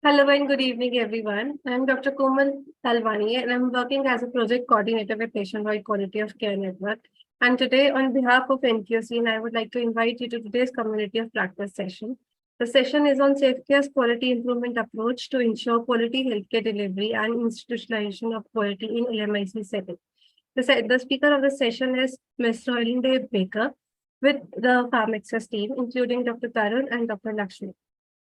Hello and good evening, everyone. I'm Dr. Komal Talwani, and I'm working as a project coordinator with Nationwide Quality of Care Network. And today, on behalf of NQC, I would like to invite you to today's community of practice session. The session is on SafeCare's quality improvement approach to ensure quality healthcare delivery and institutionalization of quality in LMIC setting. The speaker of the session is Ms. Roelinde Bakker with the PharmAccess team, including Dr. Tarun and Dr. Lakshmi.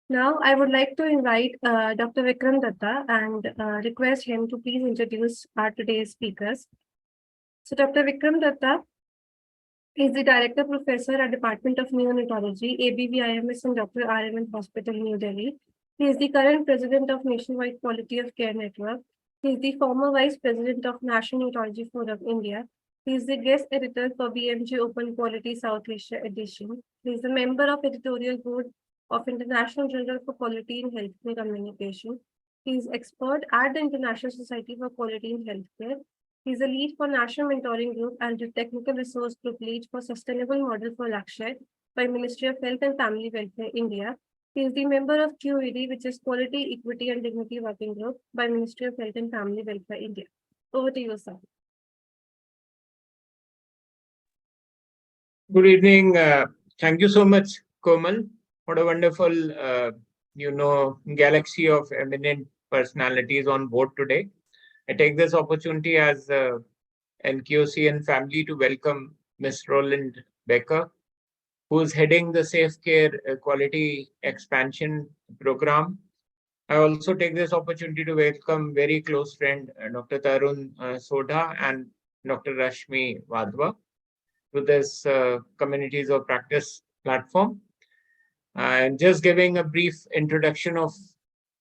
Now, I would like to invite Dr. Vikram Datta and request him to please introduce our today's speakers. So, Dr. Vikram Datta is the Director Professor at Department of Neonatology, ABVIMS and Dr. RMN Hospital, New Delhi. He is the current President of Nationwide Quality of Care Network. He is the former Vice President of National Neonatology Forum, India. He is the guest editor for BMJ Open Quality South Asia Edition. He is a member of editorial board of International Journal for Quality in Healthcare Communication. He is expert at the International Society for Quality in Healthcare. He is a lead for National Mentoring Group and the Technical Resource Group Lead for Sustainable Model for Lakshya by Ministry of Health and Family Welfare, India. He is the member of QED, which is Quality, Equity and Dignity Working Group by Ministry of Health and Family Welfare, India. Over to you, sir. Good evening. Thank you so much, Komal. What a wonderful, galaxy of eminent personalities on board today. I take this opportunity as NQC and family to welcome Ms. Roelinde Bakker, who is heading the SafeCare Quality Expansion Program. I also take this opportunity to welcome very close friend, Dr. Tarun Sodha and Dr. Rashmi Wadhwa to this Communities of Practice platform. And just giving a brief introduction of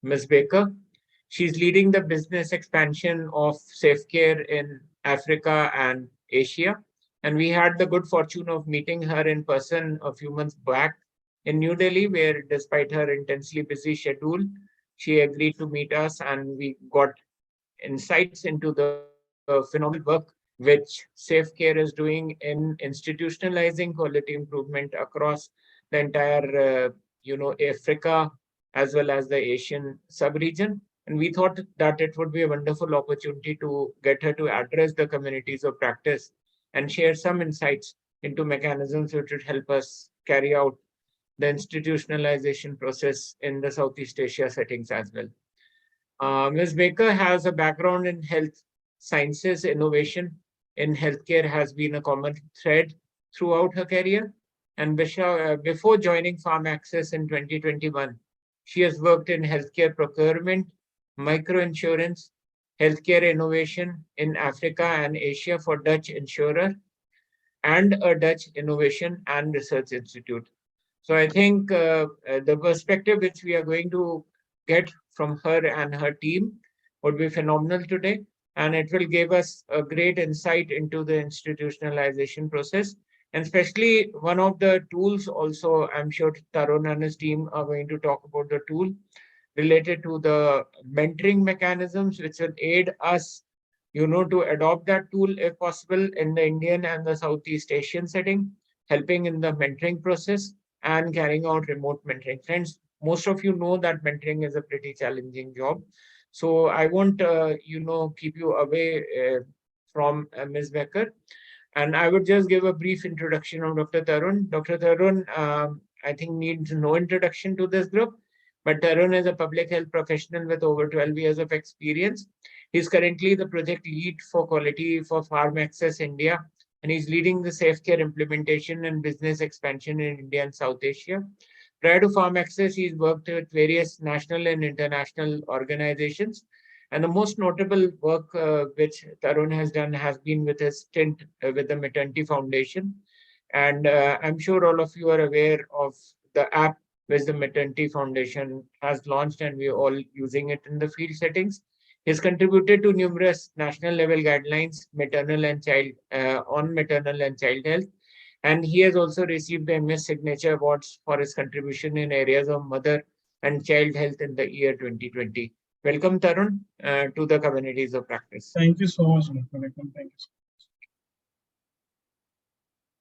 Ms. Bakker. She's leading the business expansion of SafeCare in Africa and Asia. And we had the good fortune of meeting her in person a few months back in New Delhi, where despite her intensely busy schedule, she agreed to meet us and we got insights into the phenomenal work which SafeCare is doing in institutionalizing quality improvement across the entire, Africa as well as the Asian sub-region. And we thought that it would be a wonderful opportunity to get her to address the communities of practice and share some insights into mechanisms which would help us carry out the institutionalization process in the Southeast Asia settings as well. Ms. Bakker has a background in health sciences. Innovation in healthcare has been a common thread throughout her career. And before joining PharmAccess in 2021, she has worked in healthcare procurement, microinsurance, healthcare innovation in Africa and Asia for Dutch Insurer and a Dutch Innovation and Research Institute. So I think the perspective which we are going to get from her and her team would be phenomenal today. And it will give us a great insight into the institutionalization process. And especially one of the tools also, I'm sure Tarun and his team are going to talk about the tool related to the mentoring mechanisms, which will aid us, to adopt that tool if possible in the Indian and the Southeast Asian setting, helping in the mentoring process and carrying out remote mentoring. Friends, most of you know that mentoring is a pretty challenging job. So I won't, keep you away from Ms. Bakker. And I would just give a brief introduction of Dr. Tarun. Dr. Tarun, I think, needs no introduction to this group, but Tarun is a public health professional with over 12 years of experience. He's currently the project lead for quality for PharmAccess India, and he's leading the SafeCare implementation and business expansion in India and South Asia. Prior to PharmAccess, he's worked with various national and international organizations. And the most notable work which Tarun has done has been with his stint with the Maternity Foundation. And I'm sure all of you are aware of the app which the Maternity Foundation has launched, and we're all using it in the field settings. He's contributed to numerous national level guidelines on maternal and child health. And he has also received the MS Signature Awards for his contribution in areas of mother and child health in the year 2020. Welcome, Tarun, to the Communities of Practice. Thank you so much, Mr. Thank you so much.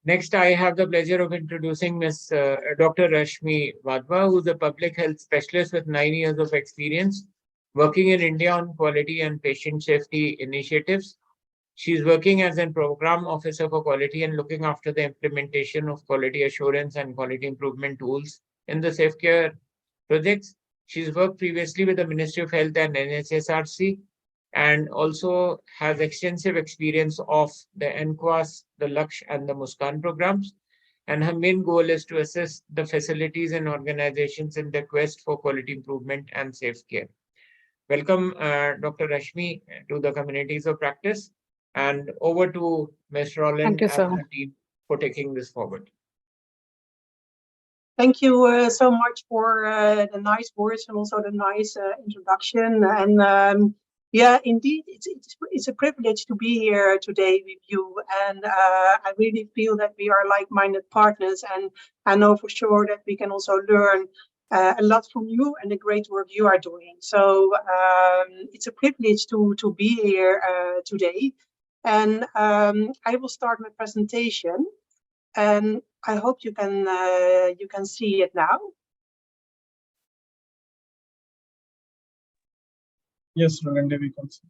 Next, I have the pleasure of introducing Dr. Rashmi Wadhwa, who is a public health specialist with 9 years of experience working in India on quality and patient safety initiatives. She's working as a program officer for quality and looking after the implementation of quality assurance and quality improvement tools in the SafeCare projects. She's worked previously with the Ministry of Health and NHSRC and also has extensive experience of the NQUAS, the Laksh and the Muskan programs. And her main goal is to assist the facilities and organizations in the quest for quality improvement and safe care. Welcome, Dr. Rashmi, to the Communities of Practice. And over to Ms. Thank Roelinde you, and sir. her team for taking this forward. Thank you so much for the nice words and also the nice introduction. And yeah, indeed, it's a privilege to be here today with you. And I really feel that we are like-minded partners. And I know for sure that we can also learn a lot from you and the great work you are doing. So it's a privilege to be here today. And I will start my presentation. And I hope you can see it now. Yes, Roelinde, we can see.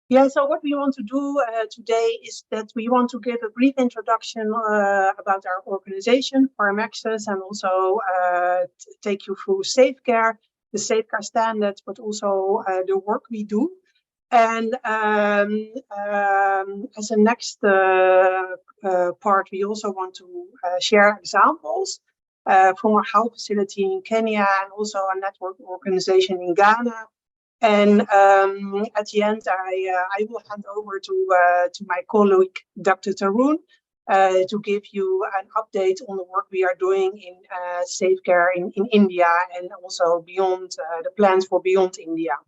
Yeah, so what we want to do today is that we want to give a brief introduction about our organization, Farm Access, and also take you through SafeCare, the SafeCare standards, but also the work we do. And as a next part, we also want to share examples from a health facility in Kenya and also a network organization in Ghana. And at the end, I will hand over to my colleague, Dr. Tarun, to give you an update on the work we are doing in SafeCare in India and also beyond the plans for beyond India.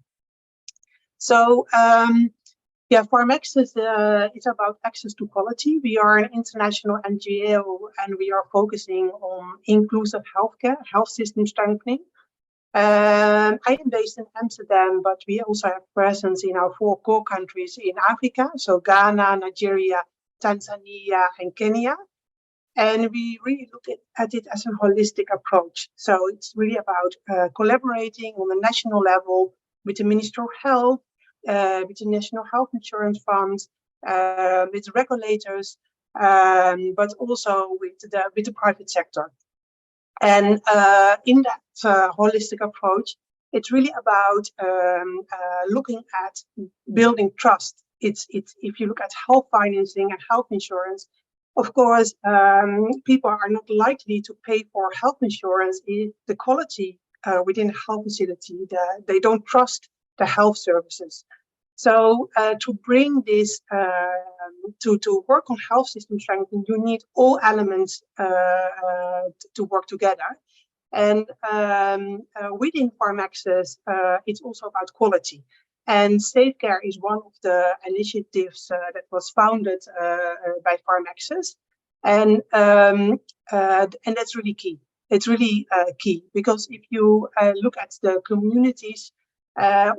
So yeah, Farm Access is about access to quality. We are an international NGO and we are focusing on inclusive healthcare, health system strengthening. I am based in Amsterdam, but we also have presence in our 4 core countries in Africa, so Ghana, Nigeria, Tanzania, and Kenya. And we really look at it as a holistic approach. So it's really about collaborating on the national level with the Ministry of Health, with the National Health Insurance Fund, with regulators, but also with the private sector. And in that holistic approach, it's really about looking at building trust. It's if you look at health financing and health insurance, of course, people are not likely to pay for health insurance if the quality within a health facility, they don't trust the health services. So to bring this, to work on health system strengthening, you need all elements to work together. And within Farm Access, it's also about quality. And SafeCare is one of the initiatives that was founded by Farm Access. And that's really key. It's really key because if you look at the communities,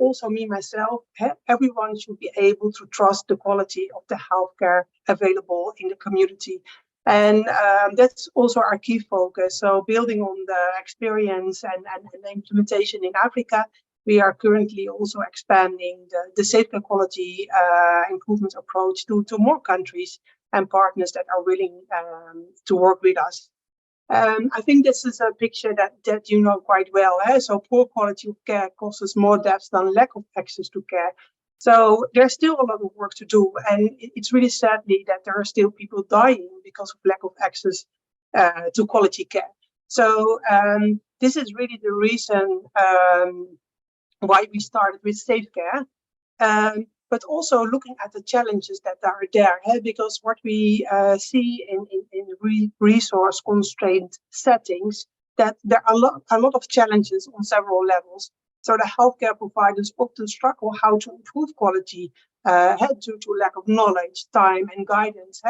also me, myself, everyone should be able to trust the quality of the healthcare available in the community. And that's also our key focus. So building on the experience and the implementation in Africa, we are currently also expanding the SafeCare quality improvement approach to more countries and partners that are willing to work with us. I think this is a picture that you know quite well. So poor quality of care causes more deaths than lack of access to care. So there's still a lot of work to do. And it's really sadly that there are still people dying because of lack of access to quality care. So this is really the reason why we started with SafeCare. But also looking at the challenges that are there, because what we see in resource constrained settings, that there are a lot of challenges on several levels. So the healthcare providers often struggle how to improve quality due to lack of knowledge, time, and guidance.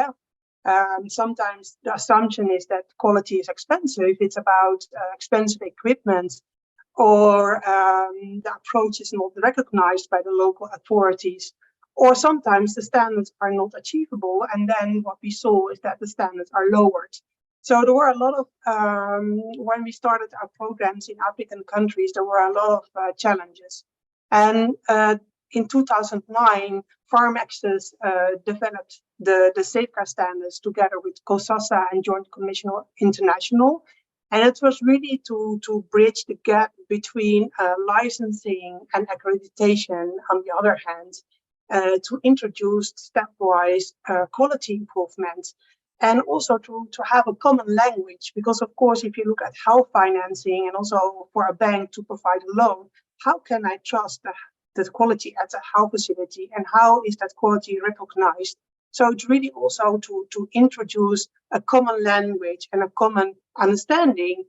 Sometimes the assumption is that quality is expensive. It's about expensive equipment, or the approach is not recognized by the local authorities, or sometimes the standards are not achievable, and then what we saw is that the standards are lowered. So there were a lot of, when we started our programs in African countries, there were a lot of challenges. And in 2009, Farm Access developed the SafeCare standards together with COSASA and Joint Commission International. And it was really to bridge the gap between licensing and accreditation on the other hand, to introduce stepwise quality improvements, and also to have a common language, because of course, if you look at health financing and also for a bank to provide a loan, how can I trust the quality at a health facility, and how is that quality recognized? So it's really also to introduce a common language and a common understanding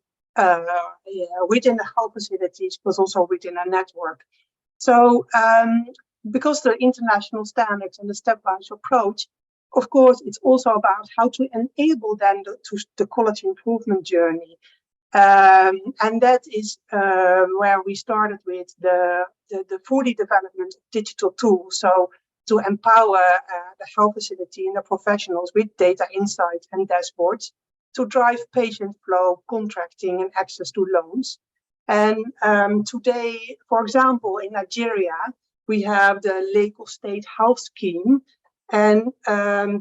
within the health facilities, but also within a network. So because the international standards and the stepwise approach, of course, it's also about how to enable then the quality improvement journey. And that is where we started with the fully development of digital tools. So to empower the health facility and the professionals with data insights and dashboards to drive patient flow, contracting, and access to loans. And today, for example, in Nigeria, we have the Lagos State Health Scheme, and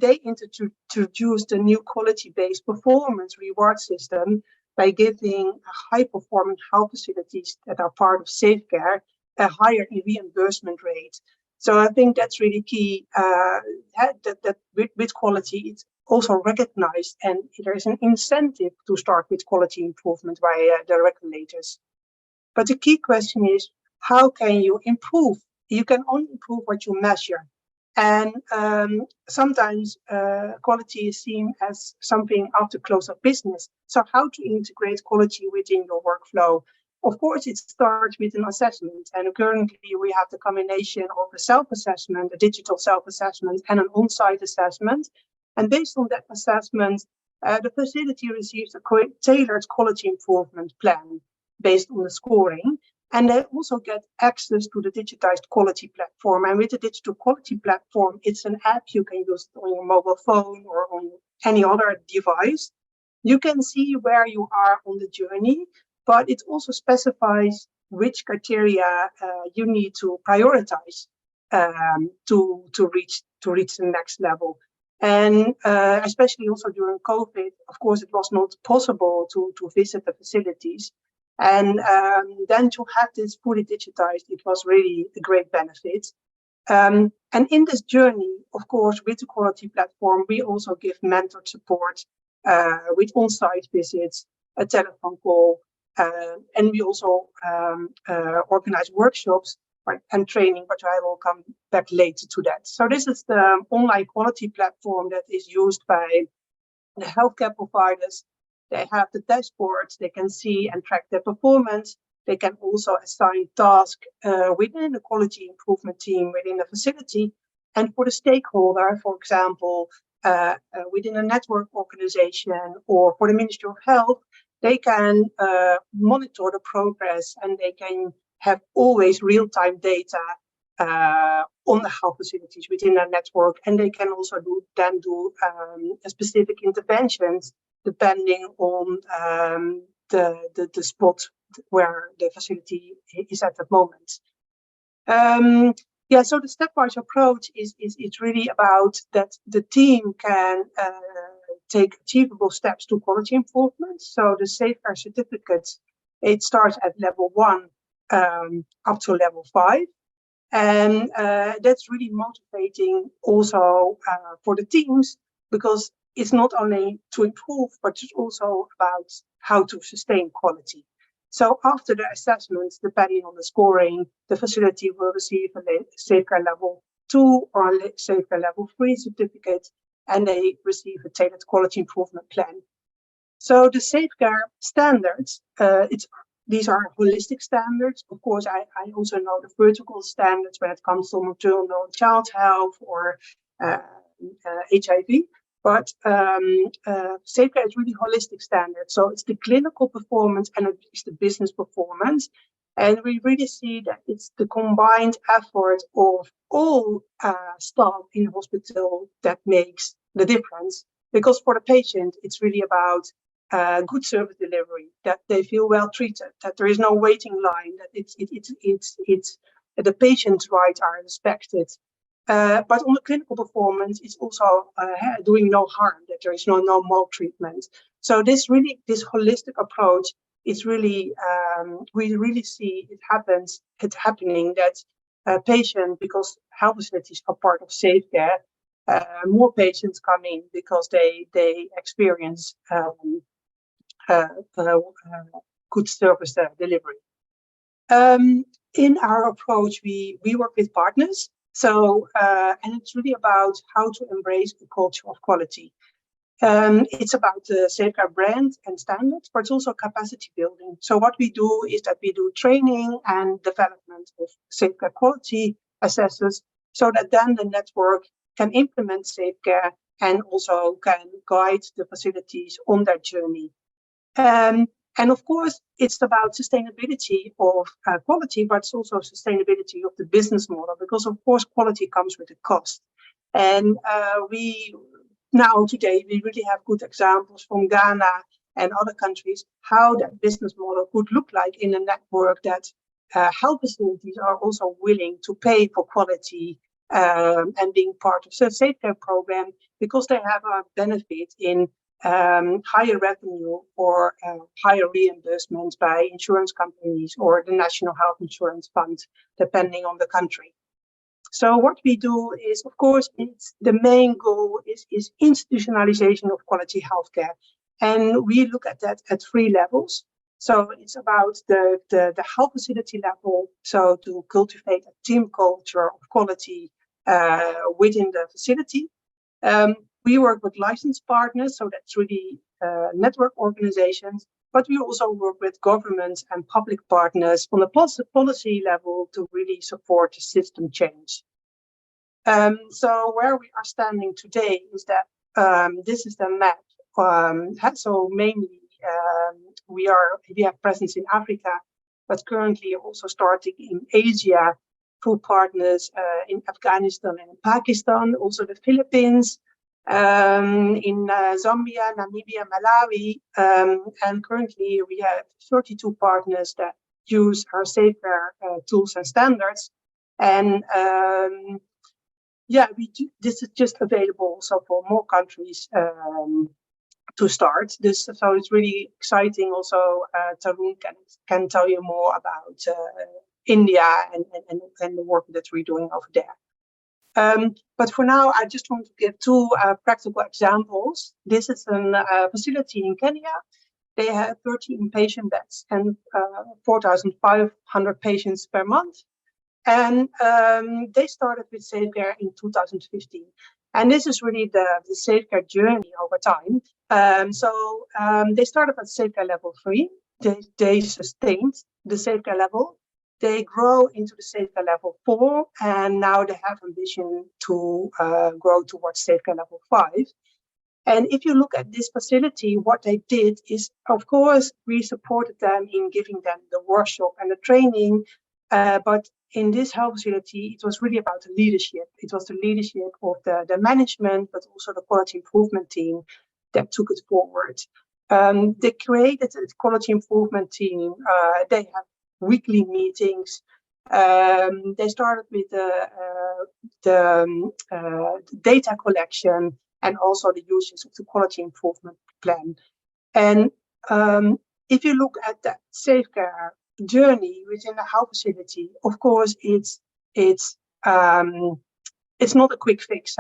they introduced a new quality-based performance reward system by giving high-performing health facilities that are part of SafeCare a higher reimbursement rate. So I think that's really key, that with quality, it's also recognized, and there is an incentive to start with quality improvement by the regulators. But the key question is, how can you improve? You can only improve what you measure. And sometimes quality is seen as something after close of business. So how to integrate quality within your workflow? Of course, it starts with an assessment. And currently we have the combination of a self-assessment, a digital self-assessment, and an on-site assessment. And based on that assessment, the facility receives a tailored quality improvement plan based on the scoring. And they also get access to the digitized quality platform. And with the digital quality platform, it's an app you can use on your mobile phone or on any other device. You can see where you are on the journey, but it also specifies which criteria you need to prioritize to reach the next level. And especially also during COVID, of course, it was not possible to visit the facilities. And then to have this fully digitized, it was really a great benefit. And in this journey, of course, with the quality platform, we also give mentored support with on-site visits, a telephone call, and we also organize workshops and training, but I will come back later to that. So this is the online quality platform that is used by the healthcare providers. They have the dashboards, they can see and track their performance. They can also assign tasks within the quality improvement team within the facility. And for the stakeholder, for example, within a network organization or for the Ministry of Health, they can monitor the progress, and they can have always real-time data on the health facilities within their network. And they can also do specific interventions depending on the spot where the facility is at the moment. So the stepwise approach is really about that the team can take achievable steps to quality improvement. So the SafeCare certificates, it starts at level 1 up to level 5. And that's really motivating also for the teams, because it's not only to improve, but it's also about how to sustain quality. So after the assessments, depending on the scoring, the facility will receive a SafeCare level 2 or a SafeCare level 3 certificate, and they receive a tailored quality improvement plan. So the SafeCare standards, these are holistic standards. Of course, I also know the vertical standards when it comes to maternal child health or HIV. But SafeCare is really holistic standards. So it's the clinical performance and it's the business performance. And we really see that it's the combined effort of all staff in the hospital that makes the difference. Because for the patient, it's really about good service delivery, that they feel well treated, that there is no waiting line, that it's the patient's rights are respected. But on the clinical performance, it's also doing no harm, that there is no maltreatment. So this holistic approach is really, we really see it's happening that patient, because health facilities are part of SafeCare, more patients come in because they experience good service delivery. In our approach, we work with partners. So, and it's really about how to embrace the culture of quality. It's about the SafeCare brand and standards, but it's also capacity building. So what we do is that we do training and development of SafeCare quality assessors, so that then the network can implement SafeCare and also can guide the facilities on their journey. And of course, it's about sustainability of quality, but it's also sustainability of the business model, because of course, quality comes with a cost. And today, we really have good examples from Ghana and other countries, how that business model could look like in a network that health facilities are also willing to pay for quality and being part of the SafeCare program, because they have a benefit in higher revenue or higher reimbursements by insurance companies or the National Health Insurance Fund, depending on the country. So what we do is, of course, the main goal is institutionalization of quality healthcare. And we look at that at 3 levels. So it's about the health facility level, so to cultivate a team culture of quality within the facility. We work with licensed partners, so that's really network organizations, but we also work with governments and public partners on the policy level to really support the system change. So where we are standing today is that this is the map. So mainly we have presence in Africa, but currently also starting in Asia through partners in Afghanistan and Pakistan, also the Philippines, in Zambia, Namibia, Malawi, and currently we have 32 partners that use our SafeCare tools and standards. And this is just available also for more countries to start this. So it's really exciting. Also, Tarun can tell you more about India and the work that we're doing over there. But for now, I just want to give 2 practical examples. This is a facility in Kenya. They have 13 patient beds and 4,500 patients per month. And they started with SafeCare in 2015. And this is really the SafeCare journey over time. They started at SafeCare level 3. They sustained the SafeCare level. They grow into the SafeCare level 4, and now they have ambition to grow towards SafeCare level 5. And if you look at this facility, what they did is, of course, we supported them in giving them the workshop and the training. But in this health facility, it was really about the leadership. It was the leadership of the management, but also the quality improvement team that took it forward. They created a quality improvement team. They have weekly meetings. They started with the data collection and also the usage of the quality improvement plan. And if you look at that SafeCare journey within a health facility, of course, it's not a quick fix.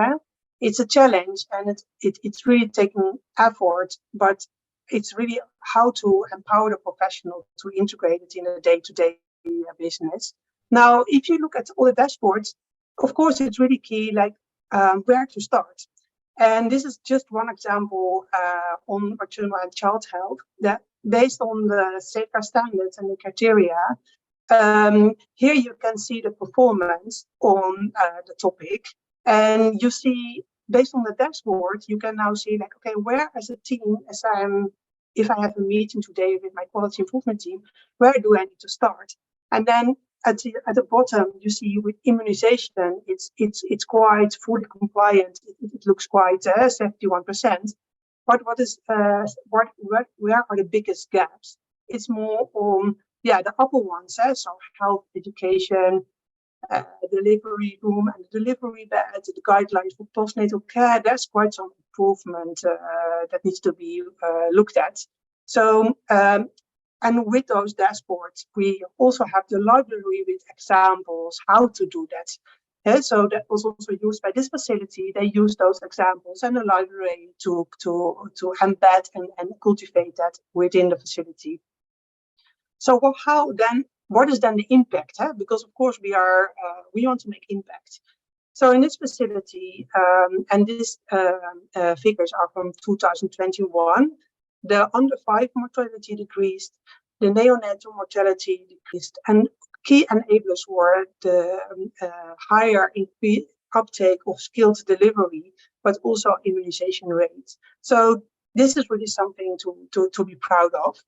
It's a challenge, and it's really taking effort, but it's really how to empower the professional to integrate it in a day-to-day business. Now, if you look at all the dashboards, of course, it's really key, like where to start. And this is just one example on maternal and child health that based on the SafeCare standards and the criteria, here you can see the performance on the topic. And you see, based on the dashboard, you can now see like, okay, where as a team, if I have a meeting today with my quality improvement team, where do I need to start? And then at the bottom, you see with immunization, it's quite fully compliant. It looks quite 71%. But where are the biggest gaps? It's more on the upper ones, so health, education, delivery room and delivery bed, the guidelines for postnatal care. There's quite some improvement that needs to be looked at. So, and with those dashboards, we also have the library with examples how to do that. Yeah, so that was also used by this facility. They use those examples and the library to embed and cultivate that within the facility. So what is then the impact? Because of course we want to make impact. So in this facility, and these figures are from 2021, the under 5 mortality decreased, the neonatal mortality decreased, and key enablers were the higher uptake of skilled delivery, but also immunization rates. So this is really something to be proud of.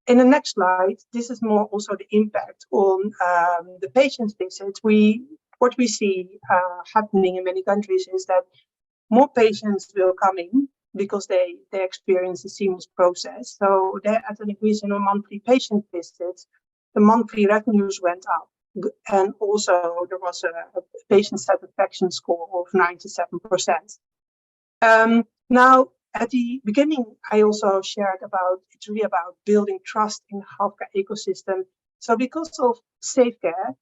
In the next slide, this is more also the impact on the patient's visits. What we see happening in many countries is that more patients will come in because they experience a seamless process. So at an increase in monthly patient visits, the monthly revenues went up. And also there was a patient satisfaction score of 97%. Now, at the beginning, I also shared it's really about building trust in the healthcare ecosystem. So because of SafeCare,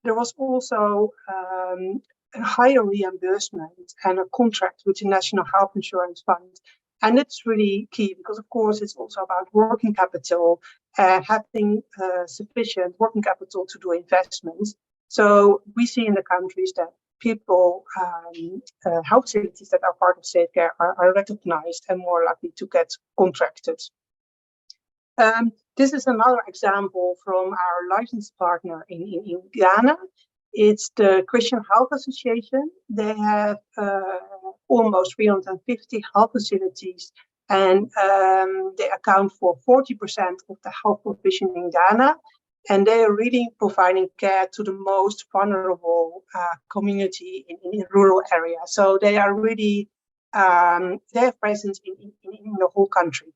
there was also a higher reimbursement and a contract with the National Health Insurance Fund. And it's really key because, of course, it's also about working capital, having sufficient working capital to do investments. So we see in the countries that people, health facilities that are part of SafeCare are recognized and more likely to get contracted. This is another example from our licensed partner in Ghana. It's the Christian Health Association. They have almost 350 health facilities, and they account for 40% of the health provision in Ghana. And they are really providing care to the most vulnerable community in rural areas. So they are really, they have presence in the whole country.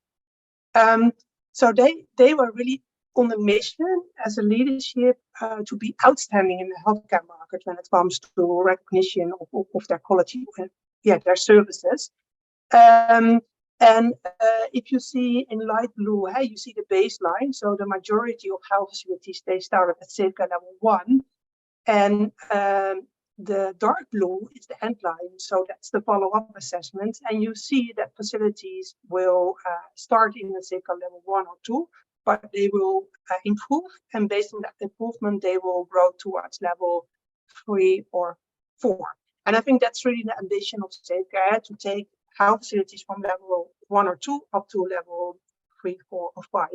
So they were really on a mission as a leadership to be outstanding in the healthcare market when it comes to recognition of their quality, their services. And if you see in light blue, you see the baseline. So the majority of health facilities, they started at SafeCare level 1. And the dark blue is the end line. So that's the follow-up assessment. And you see that facilities will start in the SafeCare level 1 or 2, but they will improve. And based on that improvement, they will grow towards level 3 or 4. And I think that's really the ambition of SafeCare, to take health facilities from level 1 or 2 up to level 3, 4, or 5.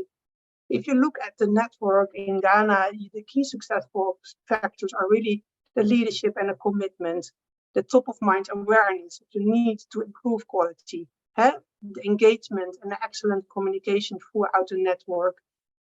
If you look at the network in Ghana, the key successful factors are really the leadership and the commitment, the top of mind awareness of the need to improve quality, the engagement and the excellent communication throughout the network.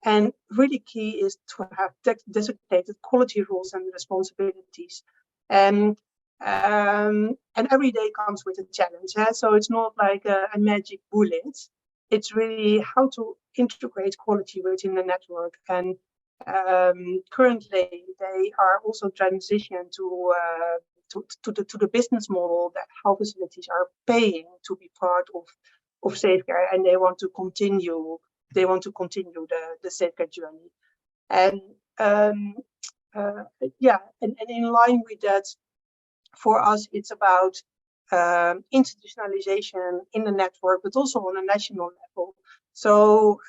And really key is to have designated quality rules and responsibilities. And every day comes with a challenge. So it's not like a magic bullet. It's really how to integrate quality within the network. And currently, they are also transitioning to the business model that health facilities are paying to be part of SafeCare, and they want to continue. They want to continue the SafeCare journey. And and in line with that, for us, it's about institutionalization in the network, but also on a national level. So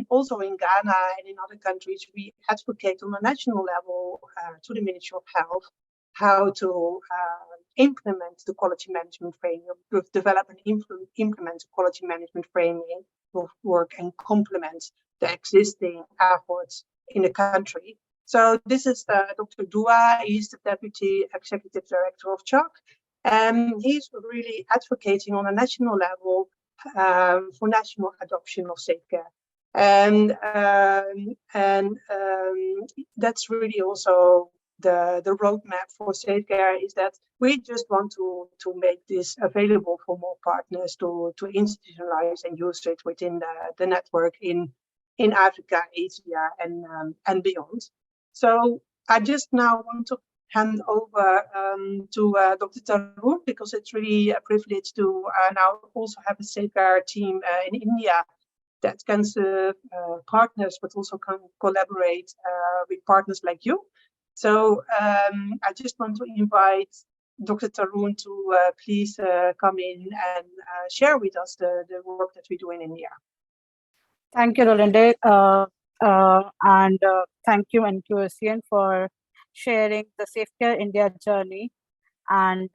also in Ghana and in other countries, we advocate on a national level to the Ministry of Health how to implement the quality management framework, develop and implement the quality management framework and complement the existing efforts in the country. So this is Dr. Dua. He's the Deputy Executive Director of CHOC, and he's really advocating on a national level for national adoption of SafeCare. And that's really also the roadmap for SafeCare, is that we just want to make this available for more partners to institutionalize and use it within the network in Africa, Asia, and beyond. So I just now want to hand over to Dr. Tarun, because it's really a privilege to now also have a SafeCare team in India that can serve partners, but also can collaborate with partners like you. So I just want to invite Dr. Tarun to please come in and share with us the work that we do in India. Thank you, Roelinde, and thank you, NQSCN, for sharing the SafeCare India journey. And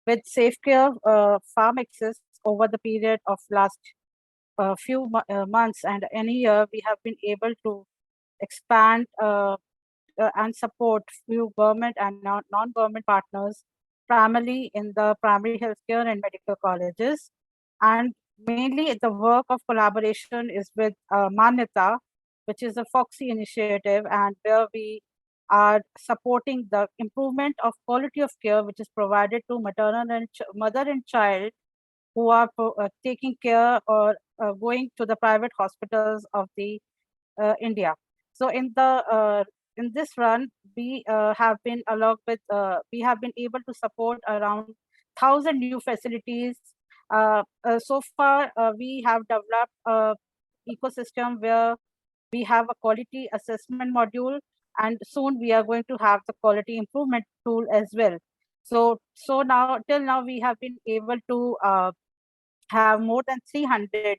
with SafeCare farm access over the period of last few months and any year, we have been able to expand and support few government and non-government partners, primarily in the primary healthcare and medical colleges. And mainly the work of collaboration is with Manyata, which is a FOXY initiative, and where we are supporting the improvement of quality of care, which is provided to maternal and mother and child who are taking care or going to the private hospitals of the India. So in this run, we have been able to support around 1,000 new facilities. So far, we have developed a ecosystem where we have a quality assessment module, and soon we are going to have the quality improvement tool as well. So now, till now, we have been able to have more than 300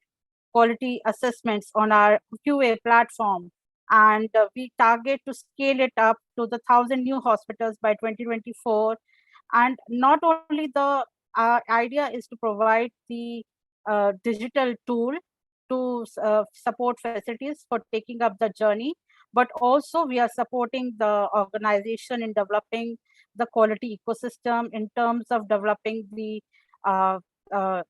quality assessments on our QA platform, and we target to scale it up to the 1,000 new hospitals by 2024. And not only the idea is to provide the digital tool to support facilities for taking up the journey, but also we are supporting the organization in developing the quality ecosystem in terms of developing the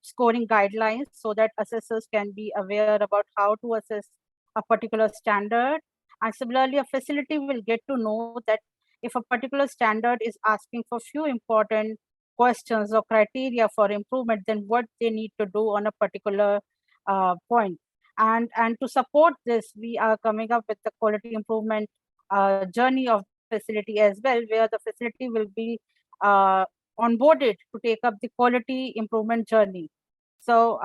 scoring guidelines, so that assessors can be aware about how to assess a particular standard. And similarly, a facility will get to know that if a particular standard is asking for few important questions or criteria for improvement, then what they need to do on a particular point. And to support this, we are coming up with the quality improvement journey of facility as well, where the facility will be onboarded to take up the quality improvement journey. So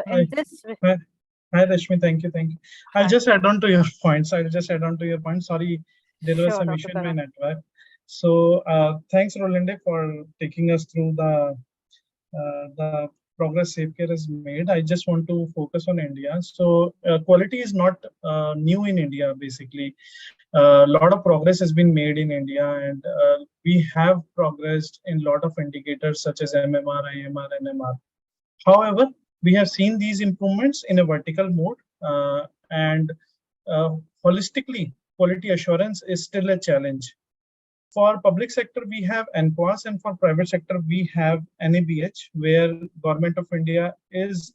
in this. Hi, Rashmi. Thank you. I'll just add on to your points. Sorry, there was some issue in my network. So thanks, Roelinde, for taking us through the progress SafeCare has made. I just want to focus on India. So quality is not new in India, basically. A lot of progress has been made in India, and we have progressed in a lot of indicators such as MMR, IMR, NMR. However, we have seen these improvements in a vertical mode, and holistically, quality assurance is still a challenge. For public sector, we have NQAS, and for private sector, we have NABH, where Government of India is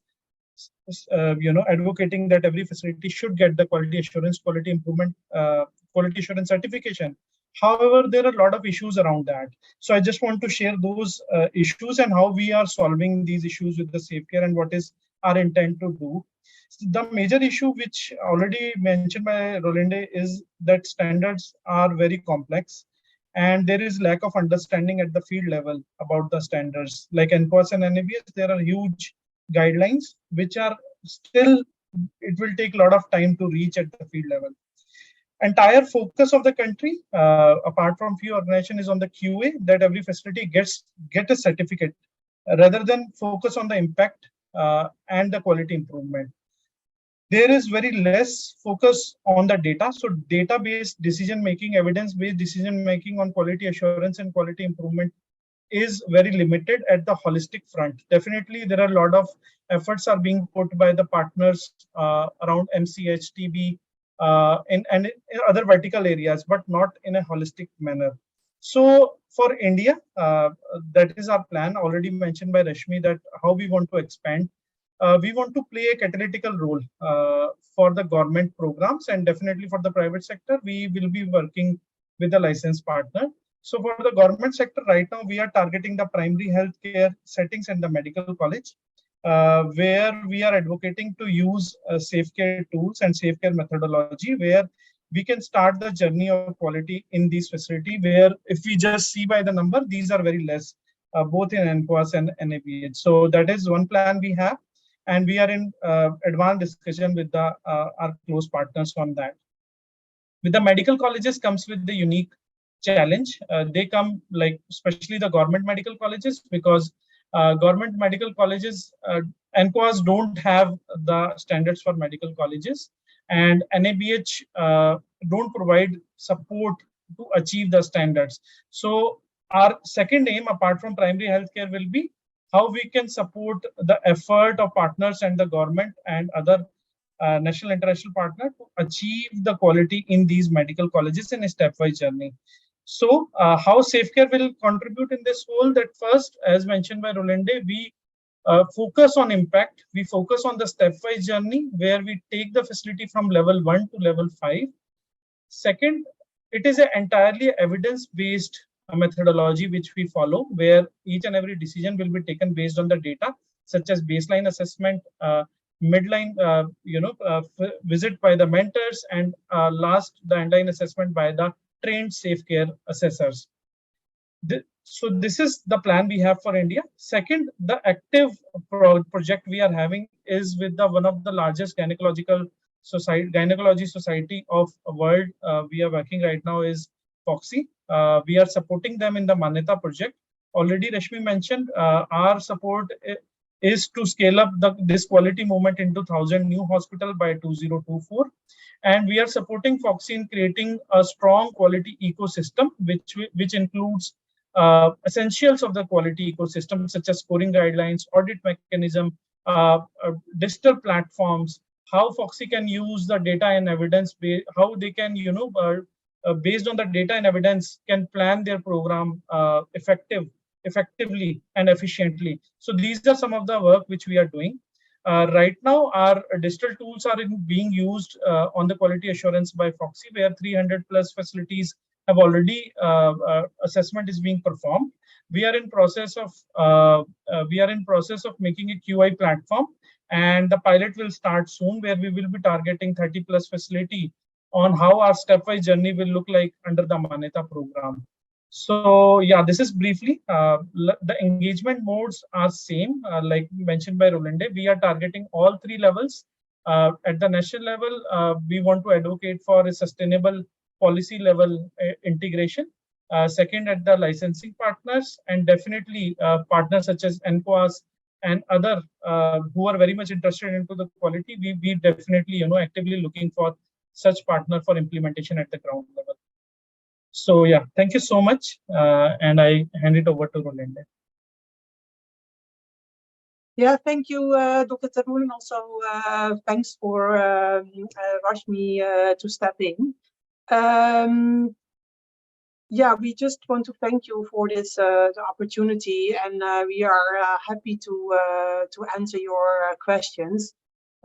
advocating that every facility should get the quality assurance, quality improvement, quality assurance certification. However, there are a lot of issues around that. So I just want to share those issues and how we are solving these issues with the SafeCare and what is our intent to do. So the major issue, which already mentioned by Roelinde, is that standards are very complex, and there is lack of understanding at the field level about the standards. Like NQAS and NABH, there are huge guidelines which are still, it will take a lot of time to reach at the field level. Entire focus of the country, apart from few organizations, is on the QA, that every facility get a certificate, rather than focus on the impact and the quality improvement. There is very less focus on the data. So data-based decision-making, evidence-based decision-making on quality assurance and quality improvement is very limited at the holistic front. Definitely, there are a lot of efforts are being put by the partners around MCH, TB, and in other vertical areas, but not in a holistic manner. So for India, that is our plan, already mentioned by Rashmi, that how we want to expand. we want to play a catalytical role for the government programs, and definitely for the private sector, we will be working with a licensed partner. So for the government sector, right now, we are targeting the primary healthcare settings and the medical college, where we are advocating to use SafeCare tools and SafeCare methodology, where we can start the journey of quality in these facility, where if we just see by the number, these are very less, both in NQAS and NABH. So that is one plan we have, and we are in advanced discussion with the our close partners on that. With the medical colleges comes with the unique challenge. They come like, especially the government medical colleges, because government medical colleges, NQAS don't have the standards for medical colleges, and NABH don't provide support to achieve the standards. So our second aim, apart from primary healthcare, will be how we can support the effort of partners and the government and other national international partner to achieve the quality in these medical colleges in a stepwise journey. So how SafeCare will contribute in this whole, that first, as mentioned by Roelinde, we focus on impact. We focus on the stepwise journey where we take the facility from level 1 to level 5. Second, it is an entirely evidence-based methodology which we follow, where each and every decision will be taken based on the data, such as baseline assessment, midline, visit by the mentors, and last, the endline assessment by the trained SafeCare assessors. So this is the plan we have for India. Second, the active project we are having is with one of the largest gynecology society of the world. We are working right now is FOXI. We are supporting them in the Manyata project. Already Rashmi mentioned our support is to scale up this quality movement into 1,000 new hospitals by 2024. And we are supporting FOXI in creating a strong quality ecosystem, which includes essentials of the quality ecosystem, such as scoring guidelines, audit mechanism, digital platforms, how FOXI can use the data and evidence, how they can, based on the data and evidence, can plan their program effectively and efficiently. So these are some of the work which we are doing. Right now, our digital tools are being used on the quality assurance by FOXI, where 300 plus facilities have already assessment is being performed. We are in process of making a QI platform, and the pilot will start soon, where we will be targeting 30 plus facility on how our stepwise journey will look like under the Manyata program. So yeah, this is briefly. The engagement modes are same, like mentioned by Roelinde. We are targeting all 3 levels. At the national level, we want to advocate for a sustainable policy level integration. Second, at the licensing partners, and definitely partners such as NQAS and other who are very much interested into the quality. We definitely actively looking for such partner for implementation at the ground level. So yeah, thank you so much, and I hand it over to Roelinde. Yeah, thank you, Dr. Tarun, and also thanks for Rashmi to step in. Yeah, we just want to thank you for this the opportunity, and we are happy to answer your questions.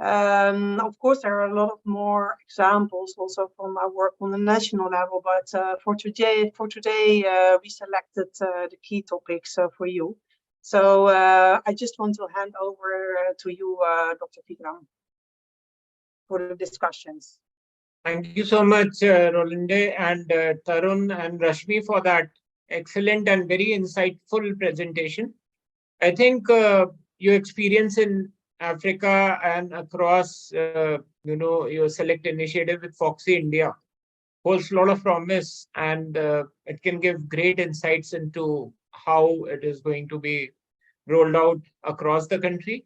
Of course, there are a lot of more examples also from our work on the national level, but for today, we selected the key topics for you. So I just want to hand over to you, Dr. Vikram, for the discussions. Thank you so much, Roelinde and Tarun and Rashmi, for that excellent and very insightful presentation. I think your experience in Africa and across, your select initiative with FOXI India holds a lot of promise, and it can give great insights into how it is going to be rolled out across the country.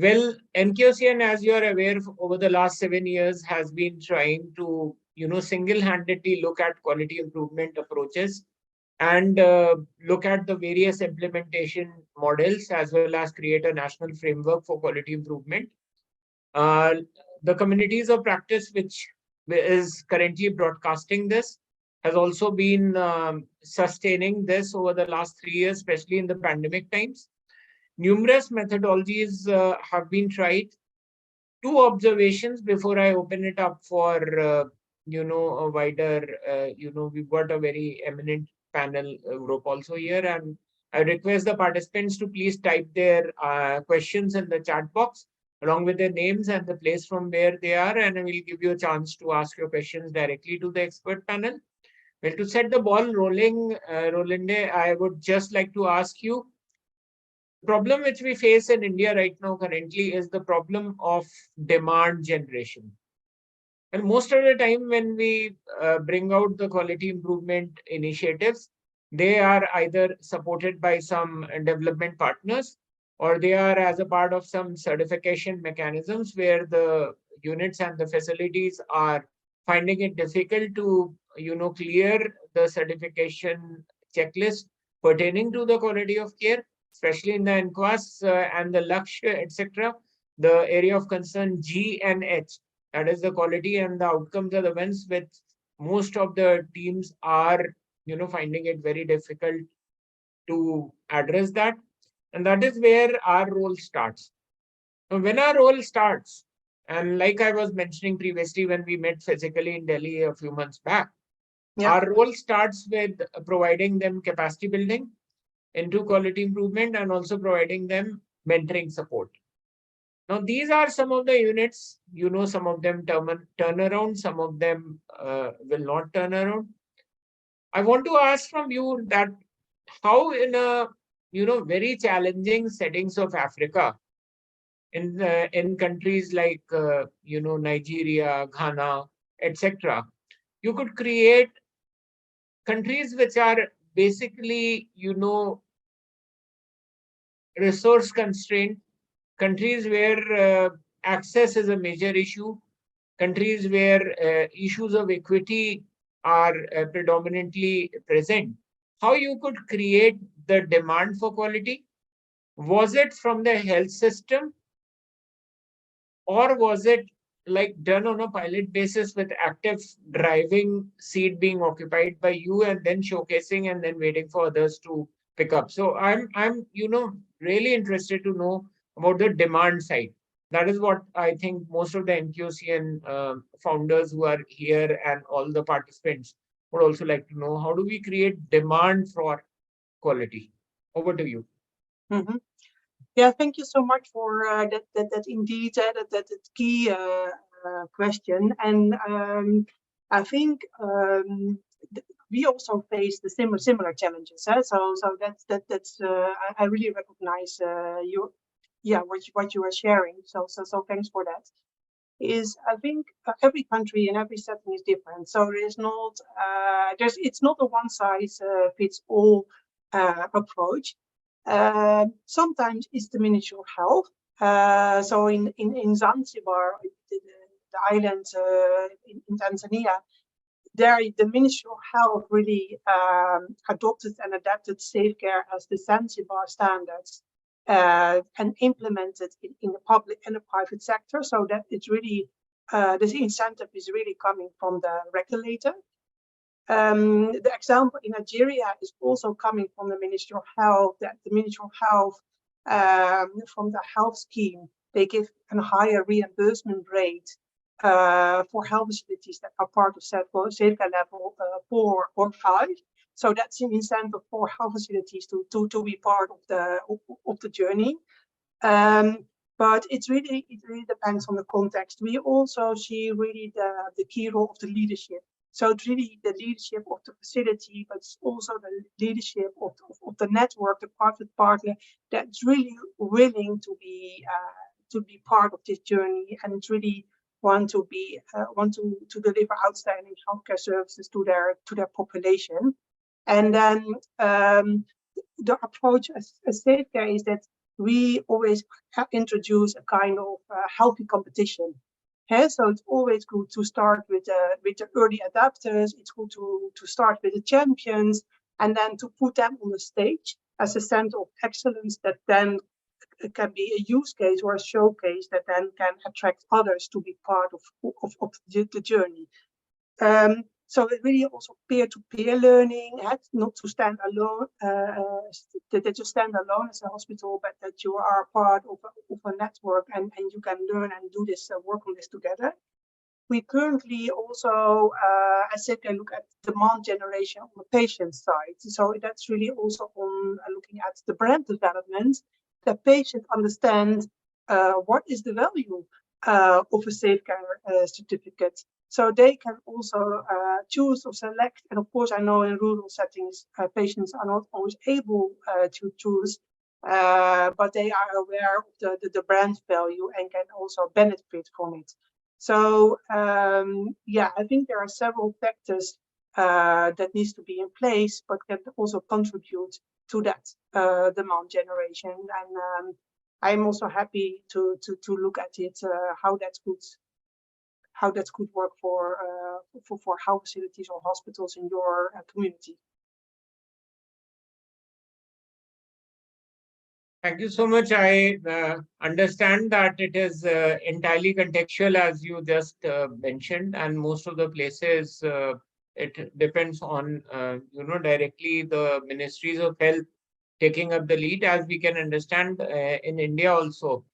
Well, NQCN, as you are aware, over the last 7 years has been trying to, single-handedly look at quality improvement approaches and look at the various implementation models, as well as create a national framework for quality improvement. The communities of practice, which is currently broadcasting this, has also been sustaining this over the last 3 years, especially in the pandemic times. Numerous methodologies have been tried. Two observations before I open it up for a wider, we've got a very eminent panel group also here, and I request the participants to please type their questions in the chat box along with their names and the place from where they are, and I will give you a chance to ask your questions directly to the expert panel. Well, to set the ball rolling, Roelinde, I would just like to ask you, the problem which we face in India right now currently is the problem of demand generation. And most of the time when we bring out the quality improvement initiatives, they are either supported by some development partners, or they are as a part of some certification mechanisms where the units and the facilities are finding it difficult to clear the certification checklist pertaining to the quality of care, especially in the NQAS and the Lakshya, etc. The area of concern G and H, that is the quality and the outcomes are the ones which most of the teams are finding it very difficult to address that, and that is where our role starts. Now, when our role starts, and like I was mentioning previously when we met physically in Delhi a few months back, our role starts with providing them capacity building into quality improvement and also providing them mentoring support. Now, these are some of the units, some of them turn around, some of them will not turn around. I want to ask from you that how in a, very challenging settings of Africa, in countries like, Nigeria, Ghana, etc., you could create countries which are basically, resource constrained, countries where access is a major issue, countries where issues of equity are predominantly present. How you could create the demand for quality? Was it from the health system, or was it like done on a pilot basis with active driving seat being occupied by you and then showcasing and then waiting for others to pick up? So I'm really interested to know about the demand side. That is what I think most of the NQC and founders who are here and all the participants would also like to know. How do we create demand for quality? Over to you. Mm-hmm. Yeah, thank you so much for that indeed that key question. And I think we also face the similar challenges. So that's I really recognize what you are sharing. So thanks for that. I think every country and every setting is different. So there is not it's not a one size fits all approach. Sometimes it's the Ministry of Health. So in Zanzibar, the island in Tanzania, there the Ministry of Health really adopted and adapted SafeCare as the Zanzibar standards and implemented it in the public and the private sector. So that it's really this incentive is really coming from the regulator. The example in Nigeria is also coming from the Ministry of Health, that the Ministry of Health, from the health scheme, they give a higher reimbursement rate for health facilities that are part of SafeCare level 4 or 5. So that's an incentive for health facilities to be part of the journey. But it really depends on the context. We also see really the key role of the leadership. So it's really the leadership of the facility, but it's also the leadership of the network, the private partner that's really willing to be part of this journey, and it's really want to deliver outstanding healthcare services to their population. And then the approach as SafeCare is that we always introduce a kind of healthy competition. So it's always good to start with the early adapters. It's good to start with the champions, and then to put them on the stage as a center of excellence that then can be a use case or a showcase that then can attract others to be part of the journey. So it really also peer-to-peer learning, not to stand alone, that you stand alone as a hospital, but that you are part of a network and you can learn and do this, work on this together. We currently also, as I can look at demand generation on the patient side. So that's really also on looking at the brand development. The patient understands what is the value of a SafeCare certificate. So they can also choose or select. And of course, I know in rural settings, patients are not always able to choose, but they are aware of the brand value and can also benefit from it. So yeah, I think there are several factors that needs to be in place, but can also contribute to that demand generation. And I'm also happy to look at it, how that could work for health facilities or hospitals in your community. Thank you so much. I understand that it is entirely contextual, as you just mentioned, and most of the places it depends on directly the ministries of health taking up the lead. As we can understand, in India also,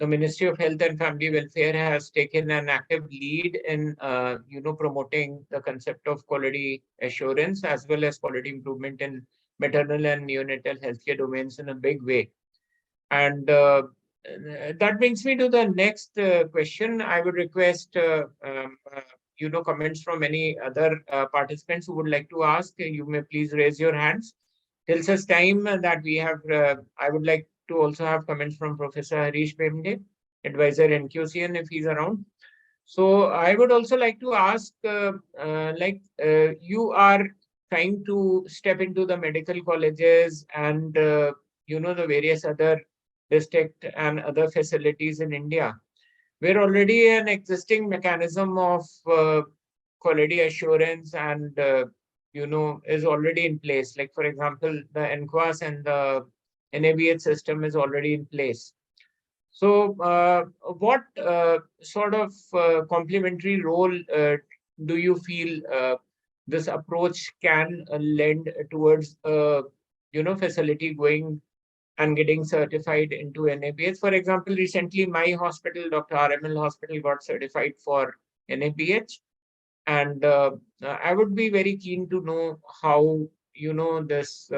the Ministry of Health and Family Welfare has taken an active lead in promoting the concept of quality assurance as well as quality improvement in maternal and neonatal healthcare domains in a big way. And that brings me to the next question. I would request comments from any other participants who would like to ask. You may please raise your hands. Till such time that we have, I would like to also have comments from Professor Harish Bemde, advisor NQCN, if he's around. So I would also like to ask, you are trying to step into the medical colleges and the various other district and other facilities in India. We're already an existing mechanism of quality assurance and is already in place. Like, for example, the NQAS and the NABH system is already in place. So what sort of complementary role do you feel this approach can lend towards facility going and getting certified into NABH? For example, recently my hospital, Dr. RML Hospital, got certified for NABH. And I would be very keen to know how, this,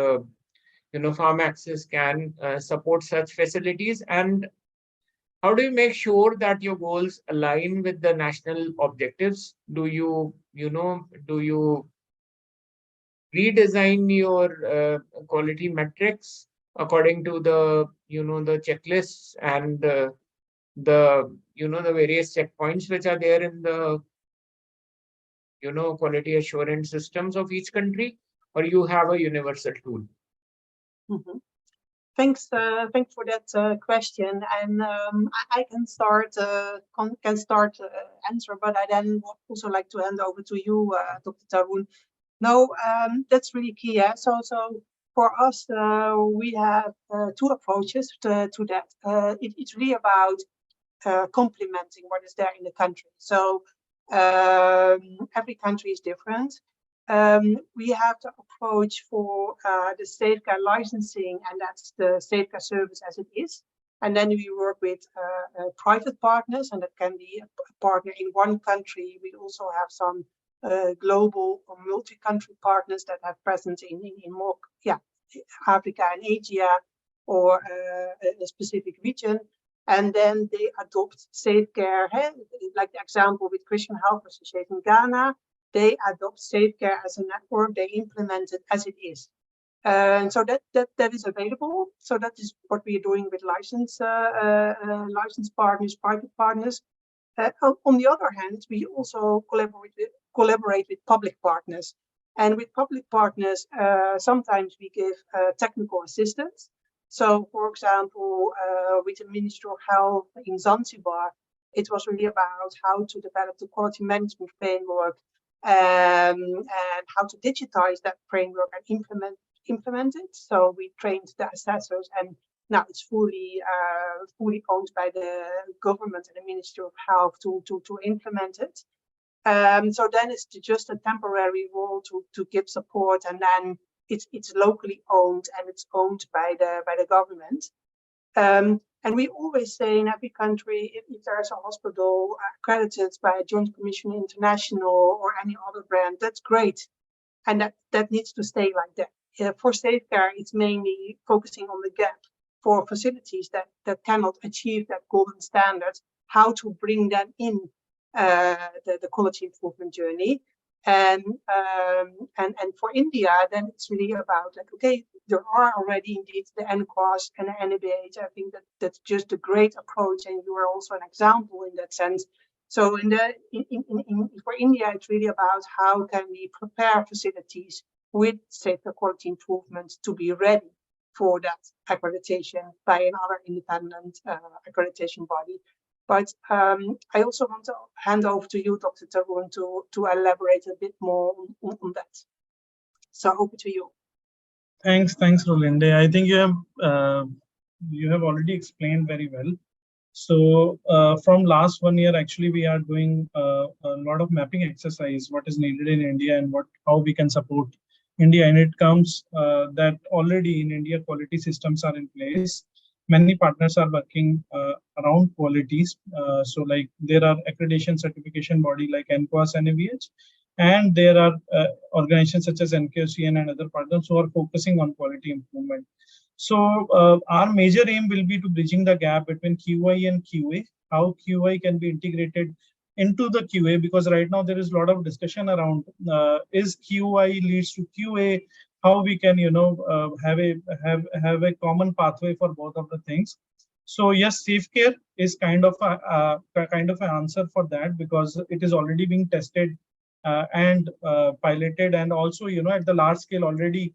farm access can support such facilities, and how do you make sure that your goals align with the national objectives? Do you, redesign your quality metrics according to the, the checklists and the various checkpoints which are there in the, quality assurance systems of each country, or you have a universal tool? Mm-hmm. Thanks for that question, and I can start answer, but I then would also like to hand over to you, Dr. Tarun. No, that's really key. Yeah? So for us, we have two approaches to that. It's really about complementing what is there in the country. So every country is different. We have the approach for the SafeCare licensing, and that's the SafeCare service as it is. And then we work with private partners, and that can be a partner in one country. We also have some global or multi-country partners that have presence in more, Africa and Asia, or a specific region. And then they adopt SafeCare, like the example with Christian Health Association in Ghana. They adopt SafeCare as a network. They implement it as it is. And so that is available. So that is what we are doing with licensed partners, private partners. On the other hand, we also collaborate with public partners. And with public partners, sometimes we give technical assistance. So, for example, with the Ministry of Health in Zanzibar, it was really about how to develop the quality management framework and how to digitize that framework and implement it. So we trained the assessors, and now it's fully owned by the government and the Ministry of Health to implement it. So then it's just a temporary role to give support, and then it's locally owned and it's owned by the government. And we always say in every country, if there's a hospital accredited by a Joint Commission International or any other brand, that's great. And that needs to stay like that. For SafeCare, it's mainly focusing on the gap for facilities that cannot achieve that golden standard, how to bring them in the quality improvement journey. And for India, then it's really about like, okay, there are already indeed the NCOS and the NABH. I think that's just a great approach, and you are also an example in that sense. So for India, it's really about how can we prepare facilities with SafeCare quality improvements to be ready for that accreditation by another independent accreditation body. But I also want to hand over to you, Dr. Tarun, to elaborate a bit more on that. So over to you. Thanks, Roelinde. I think you have already explained very well. So from last 1 year, actually, we are doing a lot of mapping exercise, what is needed in India and how we can support India. And it comes that already in India, quality systems are in place. Many partners are working around qualities. So like there are accreditation certification body like NCOS and NABH, and there are organizations such as NQCN and other partners who are focusing on quality improvement. So our major aim will be to bridging the gap between QI and QA, how QI can be integrated into the QA, because right now there is a lot of discussion around is QI leads to QA, how we can have a common pathway for both of the things. So yes, SafeCare is kind of an answer for that, because it is already being tested and piloted, and also at the large scale already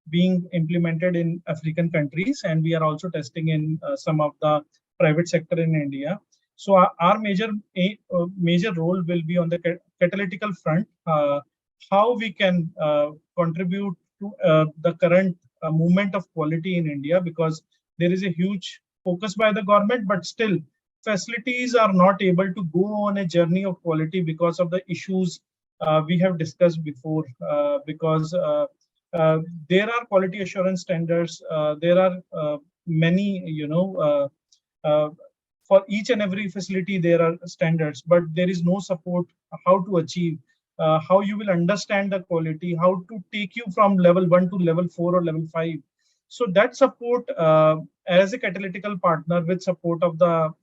being implemented in African countries, and we are also testing in some of the private sector in India. So our major role will be on the catalytical front, how we can contribute to the current movement of quality in India, because there is a huge focus by the government, but still facilities are not able to go on a journey of quality because of the issues we have discussed before, because there are quality assurance standards, there are many, for each and every facility there are standards, but there is no support how to achieve, how you will understand the quality, how to take you from level 1 to level 4 or level 5. So that support as a catalytical partner with support of the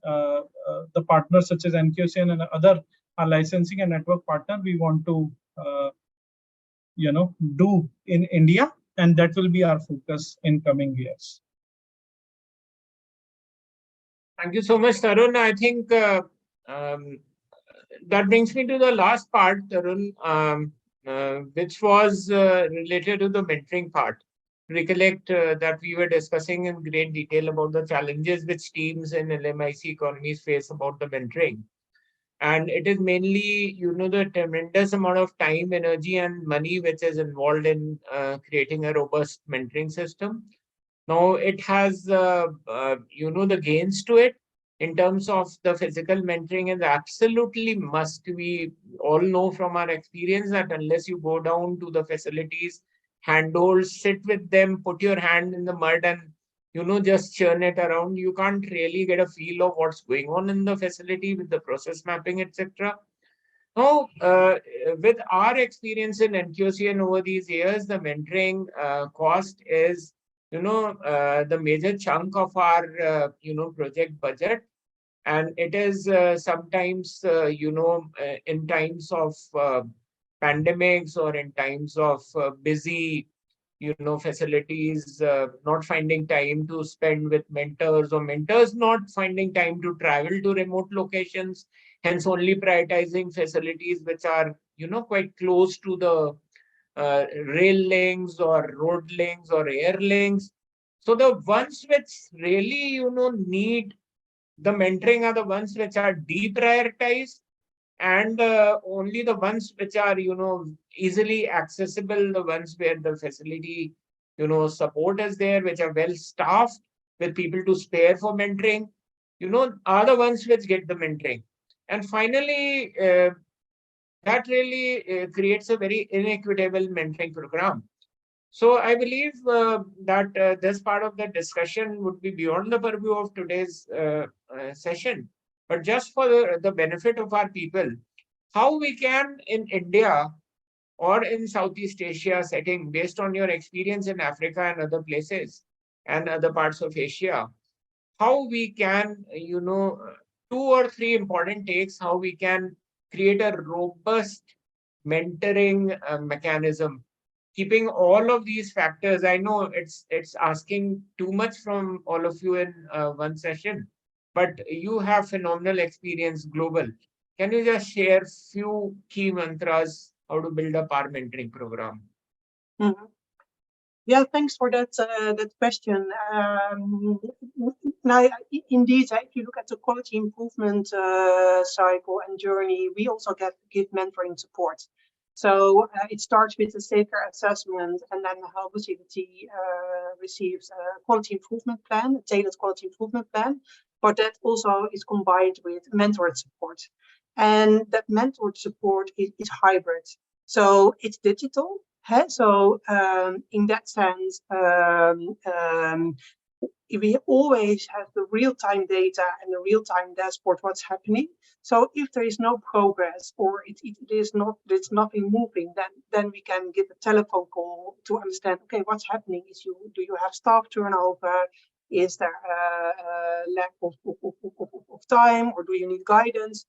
partners such as NQCN and other licensing and network partner, we want to do in India, and that will be our focus in coming years. Thank you so much, Tarun. I think that brings me to the last part, Tarun, which was related to the mentoring part. Recollect that we were discussing in great detail about the challenges which teams in LMIC economies face about the mentoring. And it is mainly, the tremendous amount of time, energy, and money which is involved in creating a robust mentoring system. Now, it has, the gains to it in terms of the physical mentoring is absolutely must. We all know from our experience that unless you go down to the facilities, handhold, sit with them, put your hand in the mud and, just churn it around, you can't really get a feel of what's going on in the facility with the process mapping, etc. Now, with our experience in NQCN over these years, the mentoring cost is the major chunk of our, project budget. And it is sometimes, in times of pandemics or in times of busy, facilities, not finding time to spend with mentors, or mentors not finding time to travel to remote locations, hence only prioritizing facilities which are, quite close to the rail links or road links or air links. So the ones which really, need the mentoring are the ones which are deprioritized, and only the ones which are, easily accessible, the ones where the facility, support is there, which are well staffed with people to spare for mentoring, are the ones which get the mentoring. And finally, that really creates a very inequitable mentoring program. So I believe that this part of the discussion would be beyond the purview of today's session. But just for the benefit of our people, how we can in India or in Southeast Asia setting, based on your experience in Africa and other places and other parts of Asia, how we can, two or three important takes, how we can create a robust mentoring mechanism, keeping all of these factors. I know it's asking too much from all of you in one session, but you have phenomenal experience global. Can you just share few key mantras how to build up our mentoring program? Mhm. Yeah, thanks for that question. Now, indeed, if you look at the quality improvement cycle and journey, we also give mentoring support. So it starts with a SafeCare assessment, and then the health facility receives a quality improvement plan, a tailored quality improvement plan, but that also is combined with mentored support. And that mentored support is hybrid. So it's digital. So in that sense, we always have the real-time data and the real-time dashboard what's happening. So if there is no progress or there's nothing moving, then we can give a telephone call to understand, okay, what's happening? Do you have staff turnover? Is there a lack of time, or do you need guidance?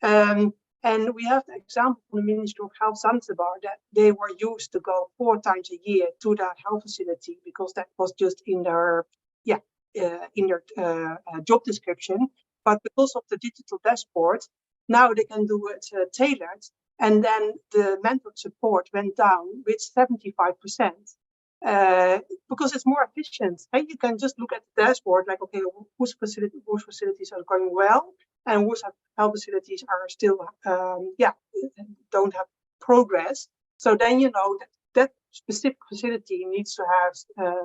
And we have the example from the Ministry of Health Zanzibar that they were used to go 4 times a year to that health facility because that was just in their job description. But because of the digital dashboard, now they can do it tailored, and then the mental support went down with 75%. Because it's more efficient. And you can just look at the dashboard, like, okay, whose facilities are going well, and whose health facilities are still, don't have progress. So then you know that specific facility needs to have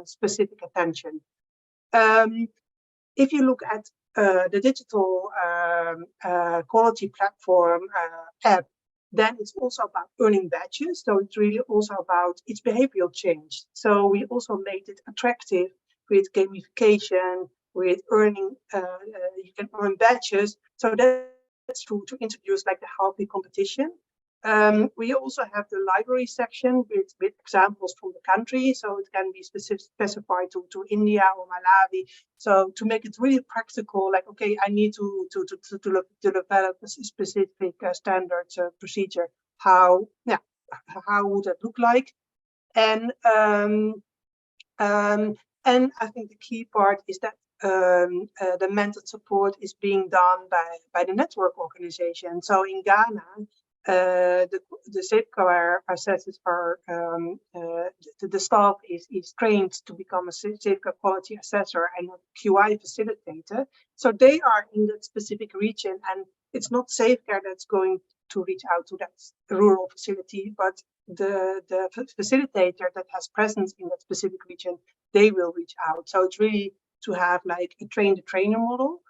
specific attention. If you look at the digital quality platform app, then it's also about earning badges. So it's really also about its behavioral change. So we also made it attractive with gamification, with earning, you can earn badges. So that's to introduce like the healthy competition. We also have the library section with examples from the country. So it can be specified to India or Malawi. So to make it really practical, like, okay, I need to develop a specific standard procedure. How would that look like? And I think the key part is that the mental support is being done by the network organization. So in Ghana, the SafeCare assessors are the staff is trained to become a SafeCare quality assessor and a QI facilitator. So they are in that specific region, and it's not SafeCare that's going to reach out to that rural facility, but the facilitator that has presence in that specific region, they will reach out. So it's really to have like a train-the-trainer model.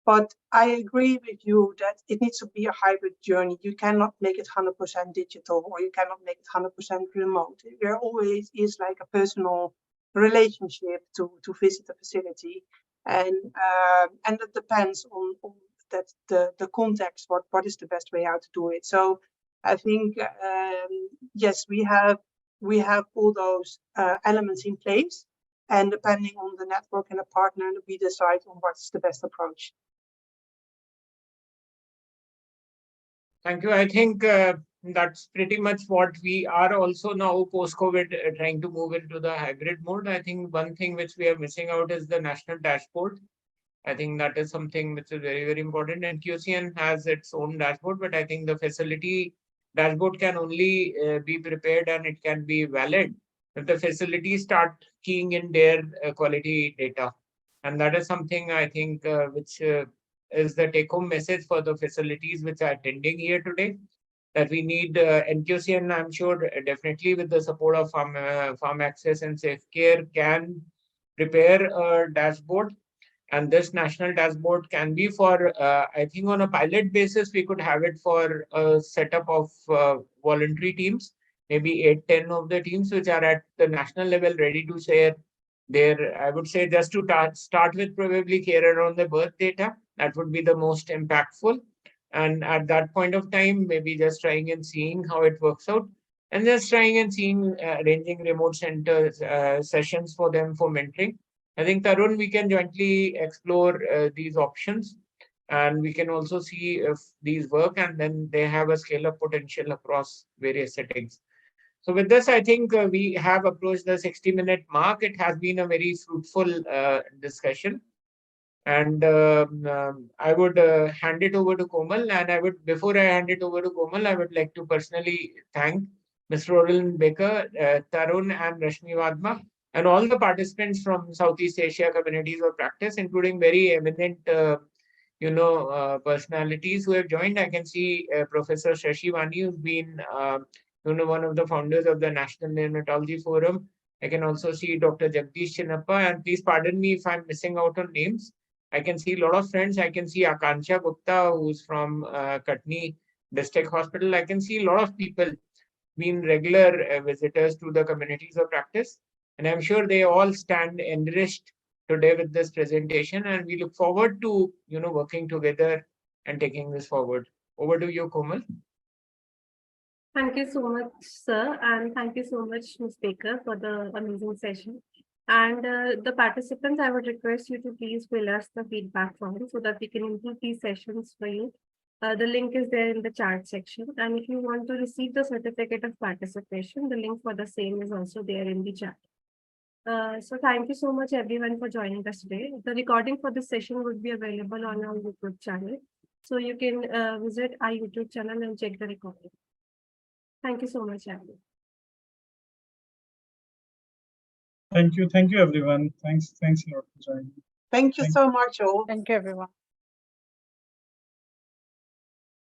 But I agree with you that it needs to be a hybrid journey. You cannot make it 100% digital, or you cannot make it 100% remote. There always is like a personal relationship to visit the facility, and that depends on that the context. What is the best way how to do it? So I think yes, we have all those elements in place, and depending on the network and the partner, we decide on what's the best approach. Thank you. I think that's pretty much what we are also now post-COVID trying to move into the hybrid mode. I think one thing which we are missing out is the national dashboard. I think that is something which is very, very important. And QCN has its own dashboard, but I think the facility dashboard can only be prepared and it can be valid if the facilities start keying in their quality data. And that is something I think which is the take-home message for the facilities which are attending here today, that we need NQCN, I'm sure definitely with the support of Farm Access and SafeCare can prepare a dashboard And this national dashboard can be for, I think on a pilot basis, we could have it for a setup of voluntary teams, maybe 8-10 of the teams which are at the national level ready to share their, I would say, just to start with probably care around the birth data. That would be the most impactful. And at that point of time, maybe just trying and seeing how it works out, and just trying and seeing arranging remote center sessions for them for mentoring. I think, Tarun, we can jointly explore these options, and we can also see if these work, and then they have a scale-up potential across various settings. So with this, I think we have approached the 60-minute mark. It has been a very fruitful discussion. And I would hand it over to Komal. And before I hand it over to Komal, I would like to personally thank Ms Roelinde Bakker, Tarun, and Rashmi Wadma, and all the participants from Southeast Asia communities of practice, including very eminent, personalities who have joined. I can see Professor Shashi Vani, who's been, one of the founders of the National Neonatology Forum. I can also see Dr. Jagdish Chinnappa, and please pardon me if I'm missing out on names. I can see a lot of friends. I can see Akansha Gupta, who's from Katni District Hospital. I can see a lot of people being regular visitors to the communities of practice. And I'm sure they all stand enriched today with this presentation. And we look forward to, working together and taking this forward. Over to you, Komal. Thank you so much, sir. And thank you so much, Ms. Baker, for the amazing session. And the participants, I would request you to please fill us the feedback form so that we can improve these sessions for you. The link is there in the chat section. And if you want to receive the certificate of participation, the link for the same is also there in the chat. So thank you so much, everyone, for joining us today. The recording for this session would be available on our YouTube channel. So you can visit our YouTube channel and check the recording. Thank you so much, everyone. Thank you, everyone. Thanks a lot for joining. Thank you so much, all. Thank you, everyone.